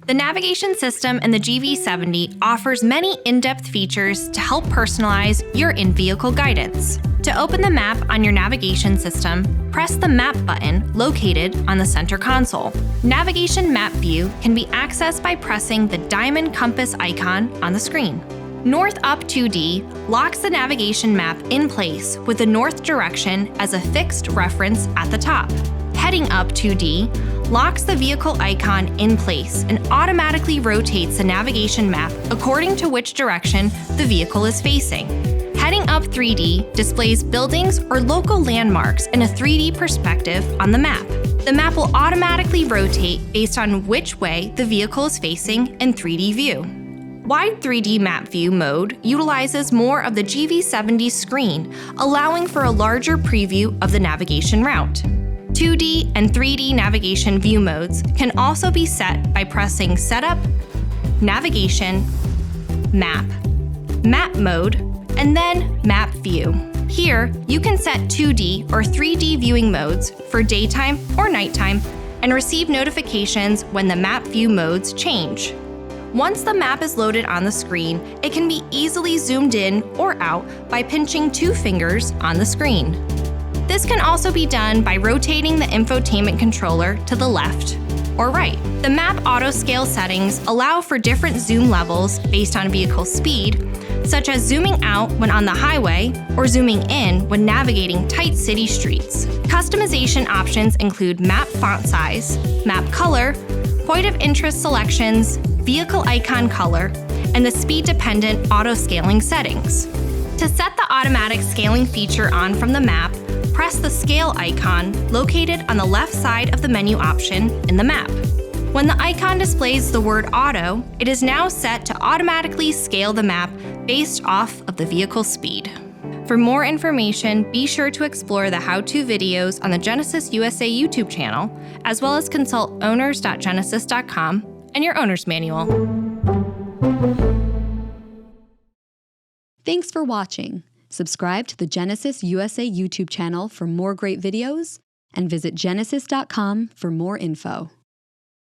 The navigation system in the GV70 offers many in-depth features to help personalize your in-vehicle guidance. To open the map on your navigation system, press the Map button located on the center console. Navigation Map View can be accessed by pressing the diamond compass icon on the screen. North Up 2D locks the navigation map in place with the north direction as a fixed reference at the top. Heading Up 2D locks the vehicle icon in place and automatically rotates the navigation map according to which direction the vehicle is facing. Heading Up 3D displays buildings or local landmarks in a 3D perspective on the map. The map will automatically rotate based on which way the vehicle is facing in 3D view. Wide 3D Map View mode utilizes more of the GV70 screen, allowing for a larger preview of the navigation route. 2D and 3D navigation view modes can also be set by pressing Setup, Navigation, Map, Map Mode, and then Map View. Here, you can set 2D or 3D viewing modes for daytime or nighttime and receive notifications when the map view modes change. Once the map is loaded on the screen, it can be easily zoomed in or out by pinching 2 fingers on the screen. This can also be done by rotating the infotainment controller to the left or right. The map auto-scale settings allow for different zoom levels based on vehicle speed, such as zooming out when on the highway or zooming in when navigating tight city streets. Customization options include map font size, map color, point of interest selections, vehicle icon color, and the speed-dependent auto-scaling settings. To set the automatic scaling feature on from the map, press the scale icon located on the left side of the menu option in the map. When the icon displays the word auto, it is now set to automatically scale the map based off of the vehicle speed. For more information, be sure to explore the how-to videos on the Genesis USA YouTube channel, as well as consult owners.genesis.com and your owner's manual. Thanks for watching. Subscribe to the Genesis USA YouTube channel for more great videos, and visit genesis.com for more info.